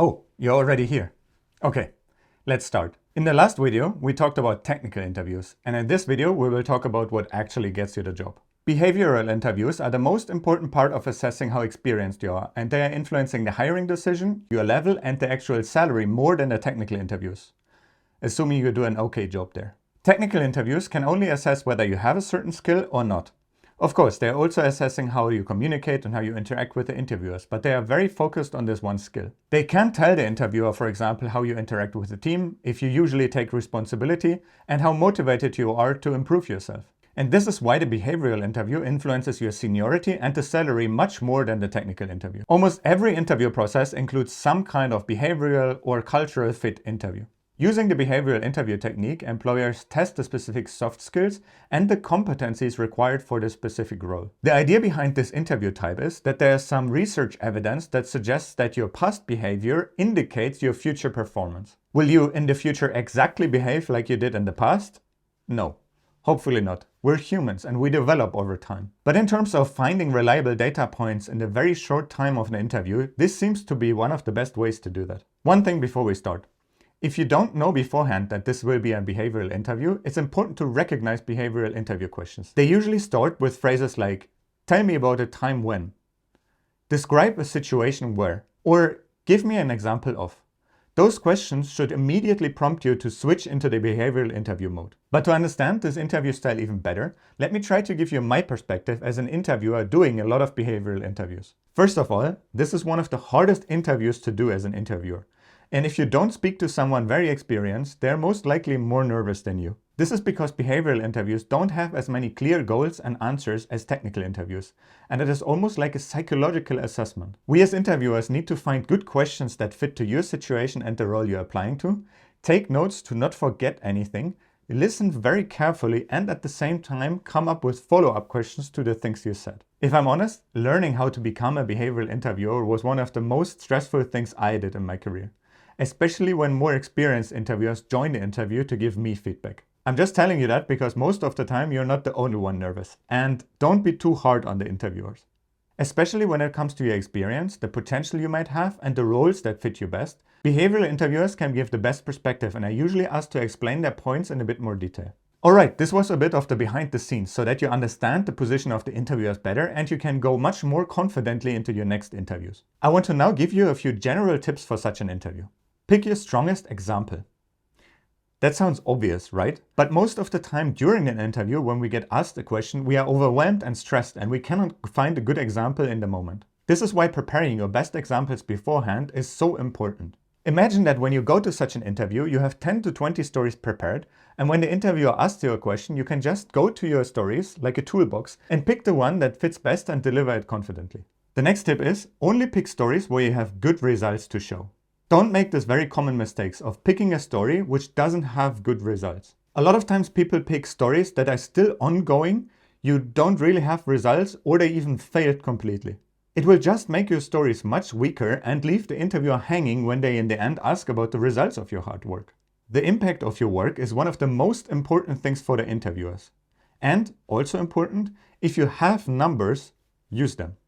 Oh, you're already here. Okay, let's start. In the last video, we talked about technical interviews, and in this video, we will talk about what actually gets you the job. Behavioral interviews are the most important part of assessing how experienced you are, and they are influencing the hiring decision, your level, and the actual salary more than the technical interviews, assuming you do an okay job there. Technical interviews can only assess whether you have a certain skill or not. Of course, they are also assessing how you communicate and how you interact with the interviewers, but they are very focused on this one skill. They can tell the interviewer, for example, how you interact with the team, if you usually take responsibility, and how motivated you are to improve yourself. And this is why the behavioral interview influences your seniority and the salary much more than the technical interview. Almost every interview process includes some kind of behavioral or cultural fit interview. Using the behavioral interview technique, employers test the specific soft skills and the competencies required for the specific role. The idea behind this interview type is that there is some research evidence that suggests that your past behavior indicates your future performance. Will you in the future exactly behave like you did in the past? No, hopefully not. We're humans and we develop over time. But in terms of finding reliable data points in the very short time of an interview, this seems to be one of the best ways to do that. One thing before we start. If you don't know beforehand that this will be a behavioral interview, it's important to recognize behavioral interview questions. They usually start with phrases like, tell me about a time when, describe a situation where, or give me an example of. Those questions should immediately prompt you to switch into the behavioral interview mode. But to understand this interview style even better, let me try to give you my perspective as an interviewer doing a lot of behavioral interviews. First of all, this is one of the hardest interviews to do as an interviewer. And if you don't speak to someone very experienced, they're most likely more nervous than you. This is because behavioral interviews don't have as many clear goals and answers as technical interviews, and it is almost like a psychological assessment. We as interviewers need to find good questions that fit to your situation and the role you're applying to, take notes to not forget anything, listen very carefully, and at the same time come up with follow-up questions to the things you said. If I'm honest, learning how to become a behavioral interviewer was one of the most stressful things I did in my career. Especially when more experienced interviewers join the interview to give me feedback. I'm just telling you that because most of the time you're not the only one nervous. And don't be too hard on the interviewers. Especially when it comes to your experience, the potential you might have, and the roles that fit you best, behavioral interviewers can give the best perspective and are usually asked to explain their points in a bit more detail. Alright, this was a bit of the behind the scenes so that you understand the position of the interviewers better and you can go much more confidently into your next interviews. I want to now give you a few general tips for such an interview. Pick your strongest example. That sounds obvious, right? But most of the time during an interview, when we get asked a question, we are overwhelmed and stressed and we cannot find a good example in the moment. This is why preparing your best examples beforehand is so important. Imagine that when you go to such an interview, you have 10 to 20 stories prepared, and when the interviewer asks you a question, you can just go to your stories, like a toolbox, and pick the one that fits best and deliver it confidently. The next tip is, only pick stories where you have good results to show. Don't make this very common mistakes of picking a story which doesn't have good results. A lot of times people pick stories that are still ongoing, you don't really have results, or they even failed completely. It will just make your stories much weaker and leave the interviewer hanging when they in the end ask about the results of your hard work. The impact of your work is one of the most important things for the interviewers. And also important, if you have numbers, use them.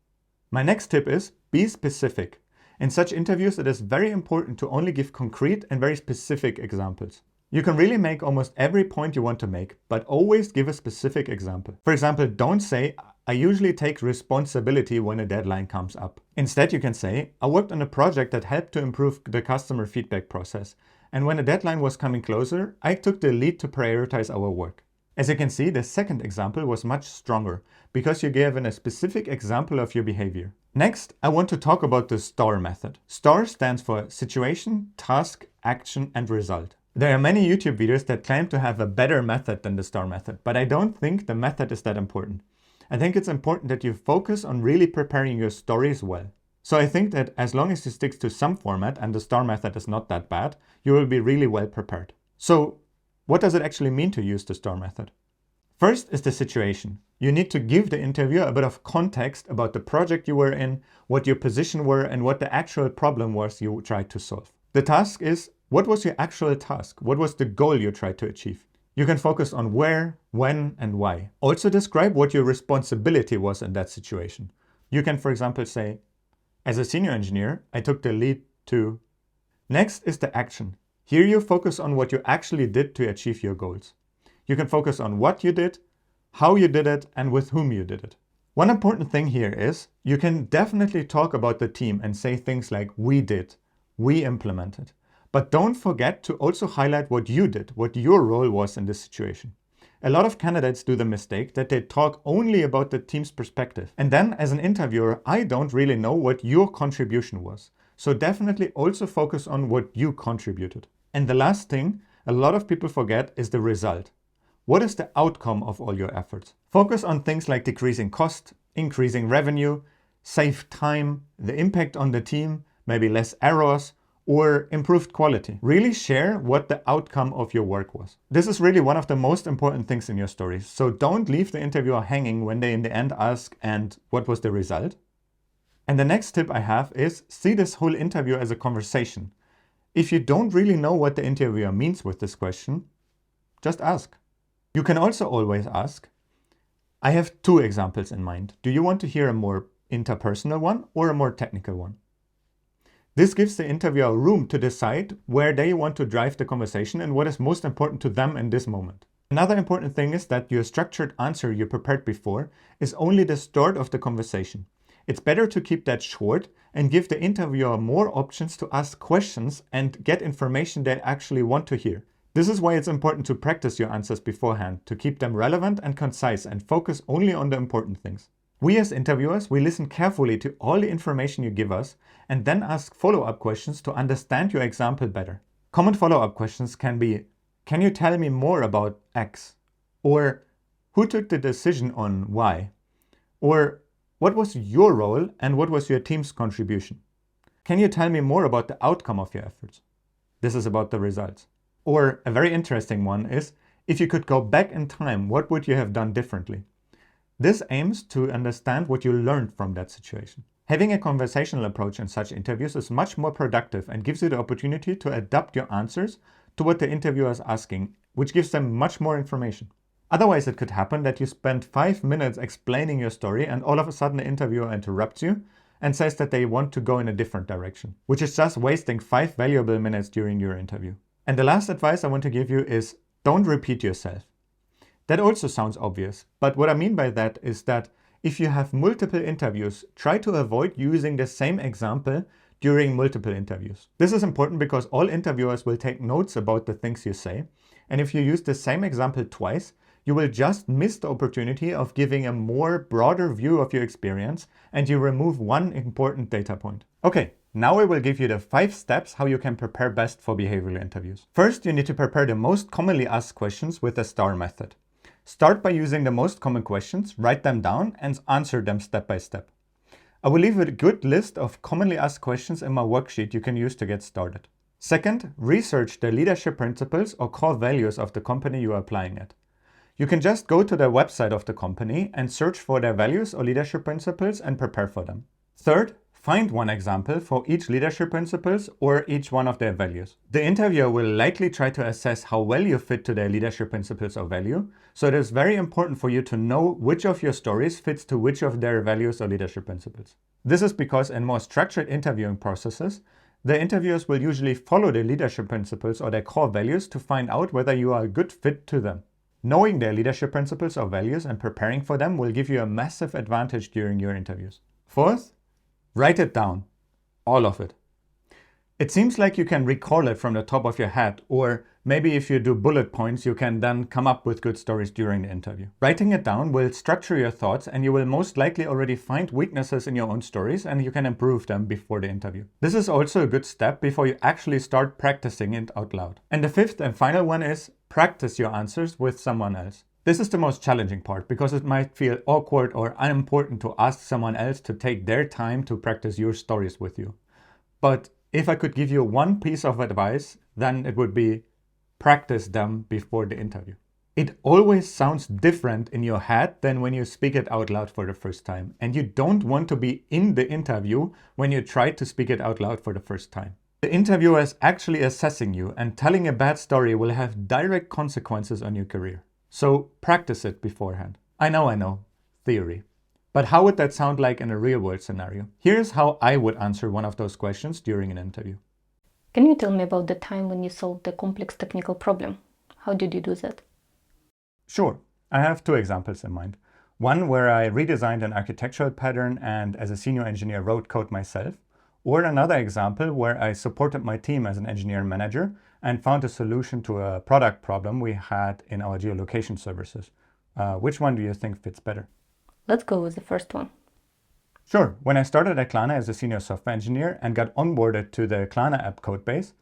My next tip is, be specific. In such interviews, it is very important to only give concrete and very specific examples. You can really make almost every point you want to make, but always give a specific example. For example, don't say, I usually take responsibility when a deadline comes up. Instead, you can say, I worked on a project that helped to improve the customer feedback process. And when a deadline was coming closer, I took the lead to prioritize our work. As you can see, the second example was much stronger because you gave a specific example of your behavior. Next, I want to talk about the STAR method. STAR stands for Situation, Task, Action, and Result. There are many YouTube videos that claim to have a better method than the STAR method, but I don't think the method is that important. I think it's important that you focus on really preparing your stories well. So I think that as long as you stick to some format and the STAR method is not that bad, you will be really well prepared. So what does it actually mean to use the STAR method? First is the situation. You need to give the interviewer a bit of context about the project you were in, what your position were, and what the actual problem was you tried to solve. The task is, what was your actual task? What was the goal you tried to achieve? You can focus on where, when, and why. Also describe what your responsibility was in that situation. You can, for example, say, as a senior engineer, I took the lead to Next is the action. Here you focus on what you actually did to achieve your goals. You can focus on what you did, how you did it, and with whom you did it. One important thing here is you can definitely talk about the team and say things like we did, we implemented. But don't forget to also highlight what you did, what your role was in this situation. A lot of candidates do the mistake that they talk only about the team's perspective. And then as an interviewer, I don't really know what your contribution was. So definitely also focus on what you contributed. And the last thing a lot of people forget is the result. What is the outcome of all your efforts? Focus on things like decreasing cost, increasing revenue, save time, the impact on the team, maybe less errors, or improved quality. Really share what the outcome of your work was. This is really one of the most important things in your story. So don't leave the interviewer hanging when they in the end ask, and what was the result? And the next tip I have is see this whole interview as a conversation. If you don't really know what the interviewer means with this question, just ask. You can also always ask, I have two examples in mind. Do you want to hear a more interpersonal one or a more technical one? This gives the interviewer room to decide where they want to drive the conversation and what is most important to them in this moment. Another important thing is that your structured answer you prepared before is only the start of the conversation. It's better to keep that short and give the interviewer more options to ask questions and get information they actually want to hear. This is why it's important to practice your answers beforehand, to keep them relevant and concise and focus only on the important things. We as interviewers, we listen carefully to all the information you give us and then ask follow-up questions to understand your example better. Common follow-up questions can be, can you tell me more about X? Or who took the decision on Y? Or what was your role and what was your team's contribution? Can you tell me more about the outcome of your efforts? This is about the results. Or a very interesting one is, if you could go back in time, what would you have done differently? This aims to understand what you learned from that situation. Having a conversational approach in such interviews is much more productive and gives you the opportunity to adapt your answers to what the interviewer is asking, which gives them much more information. Otherwise, it could happen that you spend 5 minutes explaining your story and all of a sudden the interviewer interrupts you and says that they want to go in a different direction, which is just wasting 5 valuable minutes during your interview. And the last advice I want to give you is don't repeat yourself. That also sounds obvious, but what I mean by that is that if you have multiple interviews, try to avoid using the same example during multiple interviews. This is important because all interviewers will take notes about the things you say, and if you use the same example twice, you will just miss the opportunity of giving a more broader view of your experience and you remove one important data point. Okay, now I will give you the 5 steps how you can prepare best for behavioral interviews. First, you need to prepare the most commonly asked questions with the STAR method. Start by using the most common questions, write them down and answer them step by step. I will leave a good list of commonly asked questions in my worksheet you can use to get started. Second, research the leadership principles or core values of the company you are applying at. You can just go to the website of the company and search for their values or leadership principles and prepare for them. Third, find one example for each leadership principles or each one of their values. The interviewer will likely try to assess how well you fit to their leadership principles or value, so it is very important for you to know which of your stories fits to which of their values or leadership principles. This is because in more structured interviewing processes, the interviewers will usually follow the leadership principles or their core values to find out whether you are a good fit to them. Knowing their leadership principles or values and preparing for them will give you a massive advantage during your interviews. Fourth, write it down. All of it. It seems like you can recall it from the top of your head, or maybe if you do bullet points, you can then come up with good stories during the interview. Writing it down will structure your thoughts and you will most likely already find weaknesses in your own stories and you can improve them before the interview. This is also a good step before you actually start practicing it out loud. And the fifth and final one is practice your answers with someone else. This is the most challenging part because it might feel awkward or unimportant to ask someone else to take their time to practice your stories with you. But if I could give you one piece of advice, then it would be practice them before the interview. It always sounds different in your head than when you speak it out loud for the first time. And you don't want to be in the interview when you try to speak it out loud for the first time. The interviewer is actually assessing you, and telling a bad story will have direct consequences on your career. So practice it beforehand. I know, theory. But how would that sound like in a real world scenario? Here's how I would answer one of those questions during an interview. Can you tell me about the time when you solved a complex technical problem? How did you do that? Sure. I have two examples in mind. One where I redesigned an architectural pattern and as a senior engineer wrote code myself, or another example where I supported my team as an engineer manager and found a solution to a product problem we had in our geolocation services. Which one do you think fits better? Let's go with the first one. Sure. When I started at Klarna as a senior software engineer and got onboarded to the Klarna app codebase,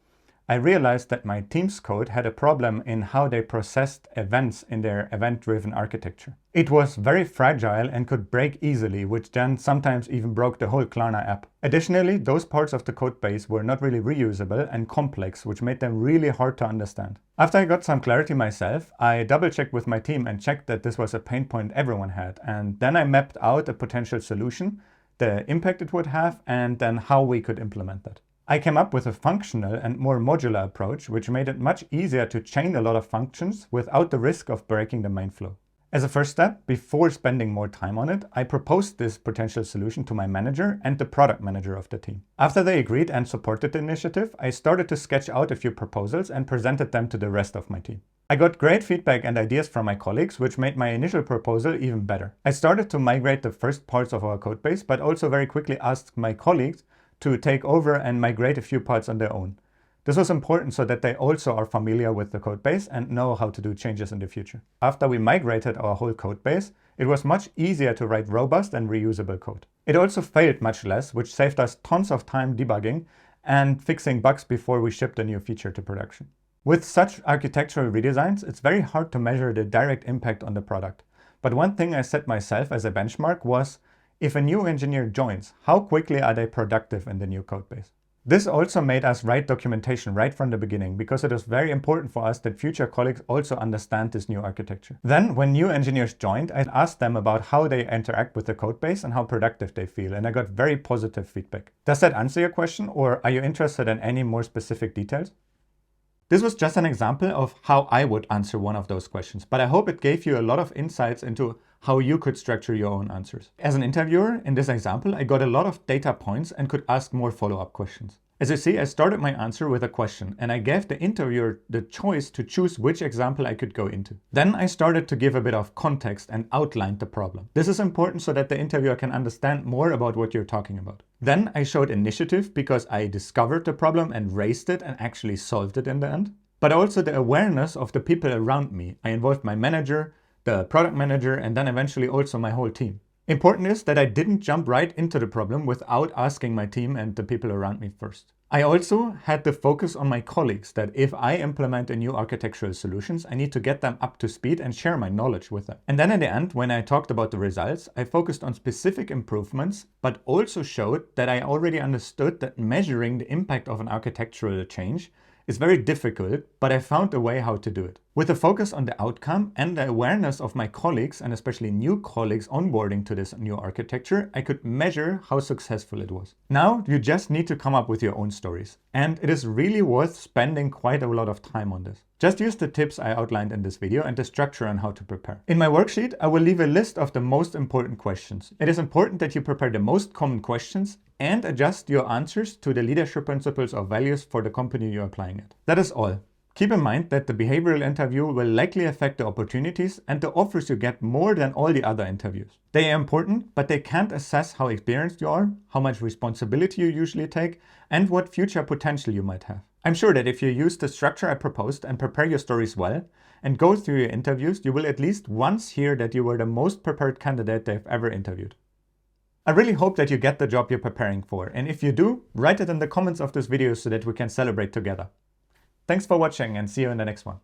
I realized that my team's code had a problem in how they processed events in their event-driven architecture. It was very fragile and could break easily, which then sometimes even broke the whole Klarna app. Additionally, those parts of the codebase were not really reusable and complex, which made them really hard to understand. After I got some clarity myself, I double-checked with my team and checked that this was a pain point everyone had, and then I mapped out a potential solution, the impact it would have, and then how we could implement that. I came up with a functional and more modular approach, which made it much easier to chain a lot of functions without the risk of breaking the main flow. As a first step, before spending more time on it, I proposed this potential solution to my manager and the product manager of the team. After they agreed and supported the initiative, I started to sketch out a few proposals and presented them to the rest of my team. I got great feedback and ideas from my colleagues, which made my initial proposal even better. I started to migrate the first parts of our codebase, but also very quickly asked my colleagues to take over and migrate a few parts on their own. This was important so that they also are familiar with the codebase and know how to do changes in the future. After we migrated our whole codebase, it was much easier to write robust and reusable code. It also failed much less, which saved us tons of time debugging and fixing bugs before we shipped a new feature to production. With such architectural redesigns, it's very hard to measure the direct impact on the product. But one thing I set myself as a benchmark was, if a new engineer joins, how quickly are they productive in the new codebase? This also made us write documentation right from the beginning, because it is very important for us that future colleagues also understand this new architecture. Then, when new engineers joined, I asked them about how they interact with the codebase and how productive they feel, and I got very positive feedback. Does that answer your question, or are you interested in any more specific details? This was just an example of how I would answer one of those questions, but I hope it gave you a lot of insights into how you could structure your own answers. As an interviewer, in this example, I got a lot of data points and could ask more follow-up questions. As you see, I started my answer with a question, and I gave the interviewer the choice to choose which example I could go into. Then I started to give a bit of context and outlined the problem. This is important so that the interviewer can understand more about what you're talking about. Then I showed initiative because I discovered the problem and raised it and actually solved it in the end. But also the awareness of the people around me. I involved my manager, the product manager, and then eventually also my whole team. Important is that I didn't jump right into the problem without asking my team and the people around me first. I also had the focus on my colleagues, that if I implement a new architectural solutions, I need to get them up to speed and share my knowledge with them. And then in the end, when I talked about the results, I focused on specific improvements, but also showed that I already understood that measuring the impact of an architectural change is very difficult, but I found a way how to do it. With a focus on the outcome and the awareness of my colleagues, and especially new colleagues onboarding to this new architecture, I could measure how successful it was. Now you just need to come up with your own stories. And it is really worth spending quite a lot of time on this. Just use the tips I outlined in this video and the structure on how to prepare. In my worksheet, I will leave a list of the most important questions. It is important that you prepare the most common questions and adjust your answers to the leadership principles or values for the company you're applying at. That is all. Keep in mind that the behavioral interview will likely affect the opportunities and the offers you get more than all the other interviews. They are important, but they can't assess how experienced you are, how much responsibility you usually take, and what future potential you might have. I'm sure that if you use the structure I proposed and prepare your stories well, and go through your interviews, you will at least once hear that you were the most prepared candidate they've ever interviewed. I really hope that you get the job you're preparing for, and if you do, write it in the comments of this video so that we can celebrate together. Thanks for watching and see you in the next one.